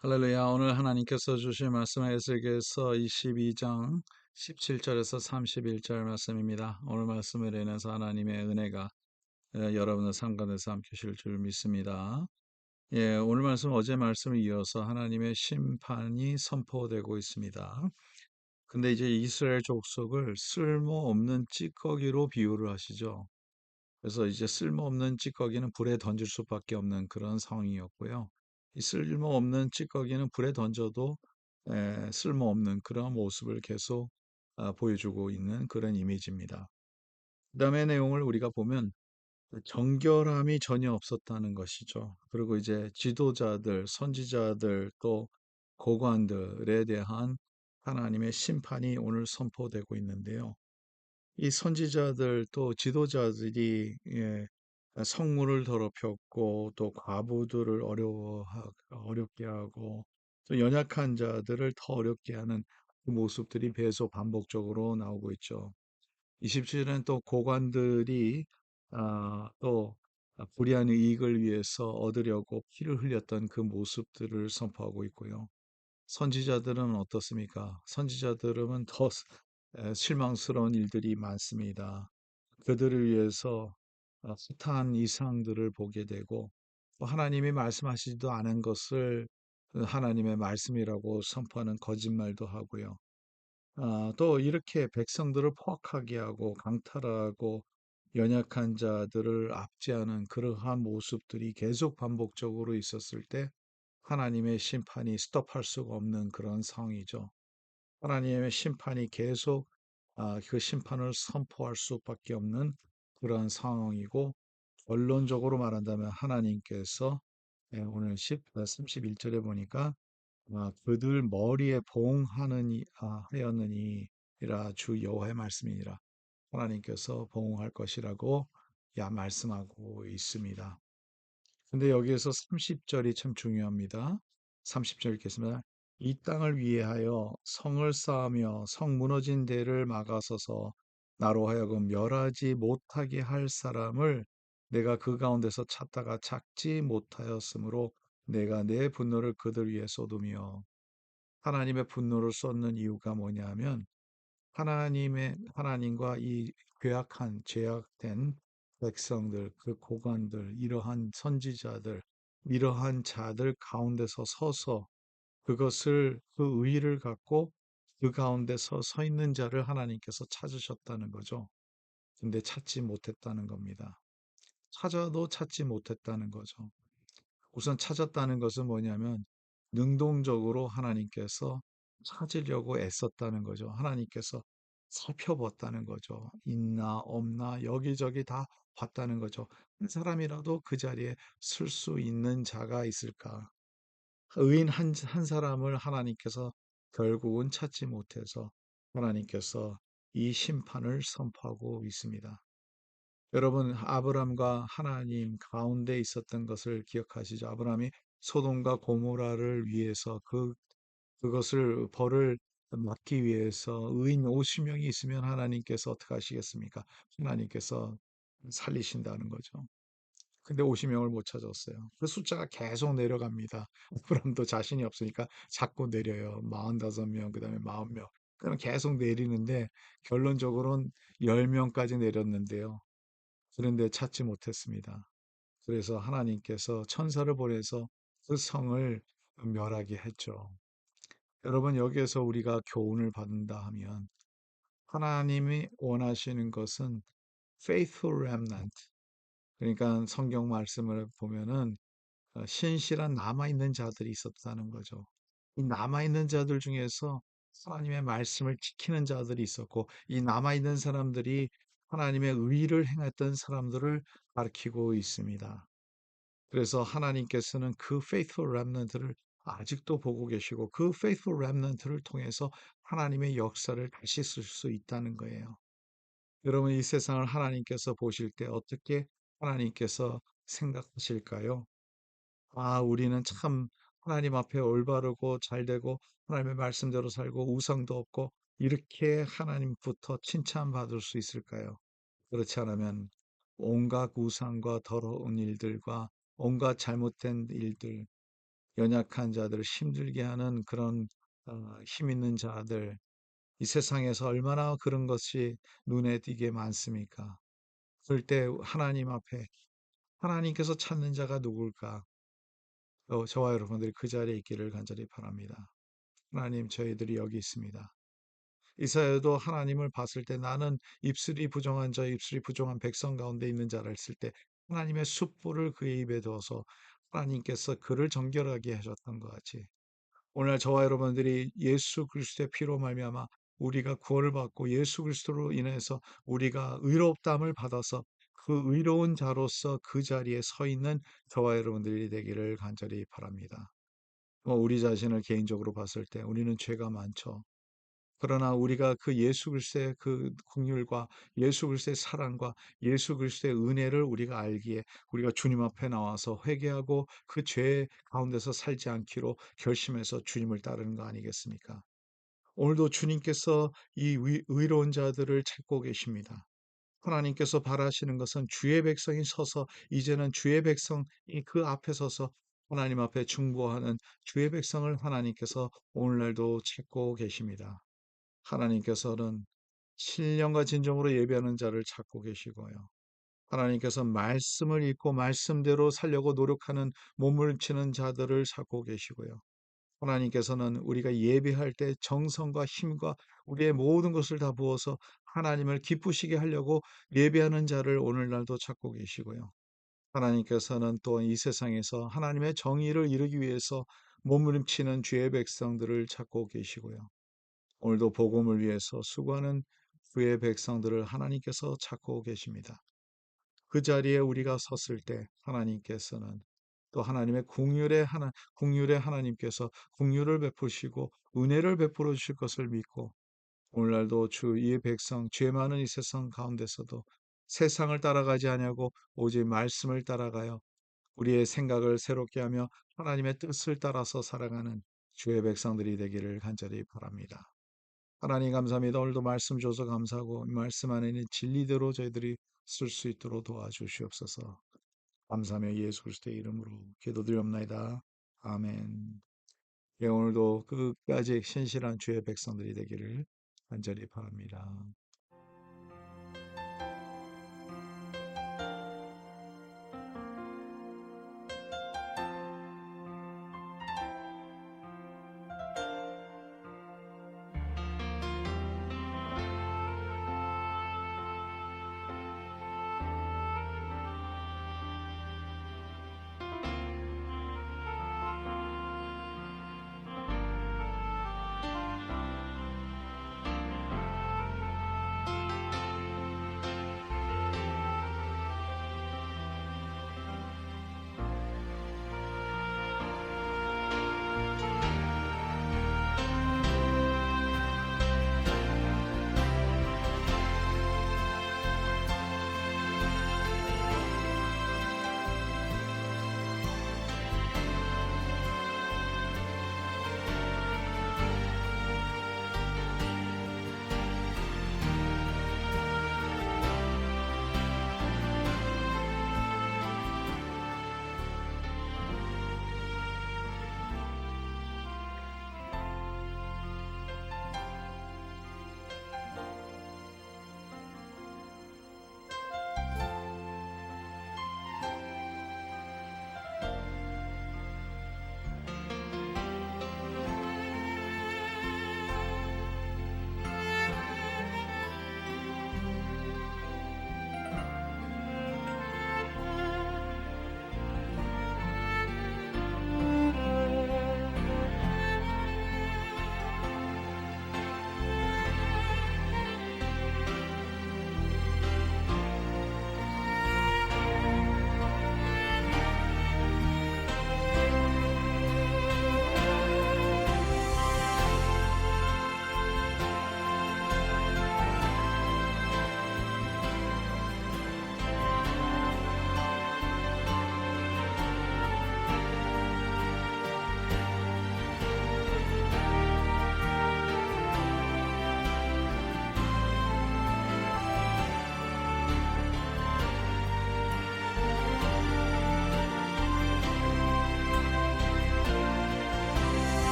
할렐루야. 오늘 하나님께서 주신 말씀은 에스겔서 22장 17절에서 31절 말씀입니다. 오늘 말씀을 인해서 하나님의 은혜가 여러분의 삶 가운데서 함께 하실 줄 믿습니다. 오늘 말씀 어제 말씀을 이어서 하나님의 심판이 선포되고 있습니다. 근데 이제 이스라엘 족속을 쓸모없는 찌꺼기로 비유를 하시죠. 그래서 이제 쓸모없는 찌꺼기는 불에 던질 수밖에 없는 그런 상황이었고요. 이 쓸모없는 찌꺼기는 불에 던져도 쓸모없는 그런 모습을 계속 보여주고 있는 그런 이미지입니다. 그 다음의 내용을 우리가 보면 정결함이 전혀 없었다는 것이죠. 그리고 이제 지도자들, 선지자들, 또 고관들에 대한 하나님의 심판이 오늘 선포되고 있는데요. 이 선지자들 또 지도자들이 성문을 더럽혔고 또 과부들을 어렵게 하고 또 연약한 자들을 더 어렵게 하는 그 모습들이 계속 반복적으로 나오고 있죠. 27절은 또 고관들이 또 불의한 이익을 위해서 얻으려고 피를 흘렸던 그 모습들을 선포하고 있고요. 선지자들은 어떻습니까? 선지자들은 더 실망스러운 일들이 많습니다. 그들을 위해서 숱한 이상들을 보게 되고 또 하나님이 말씀하시지도 않은 것을 그 하나님의 말씀이라고 선포하는 거짓말도 하고요. 또 이렇게 백성들을 포악하게 하고 강탈하고 연약한 자들을 압제하는 그러한 모습들이 계속 반복적으로 있었을 때 하나님의 심판이 스톱할 수가 없는 그런 상황이죠. 하나님의 심판이 계속 그 심판을 선포할 수밖에 없는 그러한 상황이고 결론적으로 말한다면 하나님께서 오늘 31절에 보니까 그들 머리에 보응하느니 하였느니라 주 여호와의 말씀이니라. 하나님께서 보응할 것이라고 말씀하고 있습니다. 근데 여기에서 30절이 참 중요합니다. 30절 읽겠습니다. 이 땅을 위하여 성을 쌓으며 성 무너진 데를 막아서서 나로 하여금 멸하지 못하게 할 사람을 내가 그 가운데서 찾다가 찾지 못하였으므로 내가 내 분노를 그들 위에 쏟으며 하나님의 분노를 쏟는 이유가 뭐냐면 하나님과 이 죄악된 백성들, 그 고관들, 이러한 선지자들, 이러한 자들 가운데서 서서 그것을 그 의의를 갖고 그 가운데서 서 있는 자를 하나님께서 찾으셨다는 거죠. 근데 찾지 못했다는 겁니다. 찾아도 찾지 못했다는 거죠. 우선 찾았다는 것은 뭐냐면 능동적으로 하나님께서 찾으려고 애썼다는 거죠. 하나님께서 살펴봤다는 거죠. 있나 없나 여기저기 다 봤다는 거죠. 한 사람이라도 그 자리에 쓸 수 있는 자가 있을까? 의인 한 사람을 하나님께서 결국은 찾지 못해서 하나님께서 이 심판을 선포하고 있습니다. 여러분, 아브람과 하나님 가운데 있었던 것을 기억하시죠? 아브람이 소돔과 고모라를 위해서 그것을 벌을 막기 위해서 의인 50명이 있으면 하나님께서 어떻게 하시겠습니까? 하나님께서 살리신다는 거죠. 근데 50명을 못 찾았어요. 그 숫자가 계속 내려갑니다. 아브람도 자신이 없으니까 자꾸 내려요. 45명, 그다음에 40명. 그럼 계속 내리는데 결론적으로는 10명까지 내렸는데요. 그런데 찾지 못했습니다. 그래서 하나님께서 천사를 보내서 그 성을 멸하게 했죠. 여러분, 여기에서 우리가 교훈을 받는다 하면 하나님이 원하시는 것은 faithful remnant. 그러니까 성경 말씀을 보면은 신실한 남아있는 자들이 있었다는 거죠. 이 남아있는 자들 중에서 하나님의 말씀을 지키는 자들이 있었고, 이 남아있는 사람들이 하나님의 의를 행했던 사람들을 가리키고 있습니다. 그래서 하나님께서는 그 faithful remnant를 아직도 보고 계시고, 그 faithful remnant를 통해서 하나님의 역사를 다시 쓸 수 있다는 거예요. 여러분, 이 세상을 하나님께서 보실 때 어떻게 하나님께서 생각하실까요? 우리는 참 하나님 앞에 올바르고 잘되고 하나님의 말씀대로 살고 우상도 없고 이렇게 하나님부터 칭찬받을 수 있을까요? 그렇지 않으면 온갖 우상과 더러운 일들과 온갖 잘못된 일들, 연약한 자들을 힘들게 하는 그런 힘 있는 자들, 이 세상에서 얼마나 그런 것이 눈에 띄게 많습니까? 그럴 때 하나님 앞에 하나님께서 찾는 자가 누굴까? 저와 여러분들이 그 자리에 있기를 간절히 바랍니다. 하나님, 저희들이 여기 있습니다. 이사야도 하나님을 봤을 때 나는 입술이 부정한 자, 입술이 부정한 백성 가운데 있는 자라 했을 때 하나님의 숯불을 그의 입에 두어서 하나님께서 그를 정결하게 하셨던 것 같이 오늘 저와 여러분들이 예수 그리스도의 피로 말미암아 우리가 구원을 받고 예수 그리스도로 인해서 우리가 의롭다함을 받아서 그 의로운 자로서 그 자리에 서 있는 저와 여러분들이 되기를 간절히 바랍니다. 우리 자신을 개인적으로 봤을 때 우리는 죄가 많죠. 그러나 우리가 그 예수 그리스도의 그 긍휼과 예수 그리스도의 사랑과 예수 그리스도의 은혜를 우리가 알기에 우리가 주님 앞에 나와서 회개하고 그 죄 가운데서 살지 않기로 결심해서 주님을 따르는 거 아니겠습니까? 오늘도 주님께서 이 의로운 자들을 찾고 계십니다. 하나님께서 바라시는 것은 주의 백성이 서서 이제는 주의 백성이 그 앞에 서서 하나님 앞에 중보하는 주의 백성을 하나님께서 오늘날도 찾고 계십니다. 하나님께서는 신령과 진정으로 예배하는 자를 찾고 계시고요. 하나님께서 말씀을 읽고 말씀대로 살려고 노력하는 몸을 치는 자들을 찾고 계시고요. 하나님께서는 우리가 예배할 때 정성과 힘과 우리의 모든 것을 다 부어서 하나님을 기쁘시게 하려고 예배하는 자를 오늘날도 찾고 계시고요. 하나님께서는 또 이 세상에서 하나님의 정의를 이루기 위해서 몸부림치는 주의 백성들을 찾고 계시고요. 오늘도 복음을 위해서 수고하는 주의 백성들을 하나님께서 찾고 계십니다. 그 자리에 우리가 섰을 때 하나님께서는 또 하나님의 국률의 하나님께서 국률을 베푸시고 은혜를 베풀어 주실 것을 믿고 오늘날도 주 이 백성 죄 많은 이 세상 가운데서도 세상을 따라가지 아니하고 오직 말씀을 따라가요. 우리의 생각을 새롭게 하며 하나님의 뜻을 따라서 살아가는 주의 백성들이 되기를 간절히 바랍니다. 하나님 감사합니다. 오늘도 말씀 줘서 감사하고 말씀 안에 있는 진리대로 저희들이 쓸 수 있도록 도와주시옵소서. 감사하며 예수 그리스도의 이름으로 기도드리옵나이다. 아멘. 예, 오늘도 끝까지 신실한 주의 백성들이 되기를 간절히 바랍니다.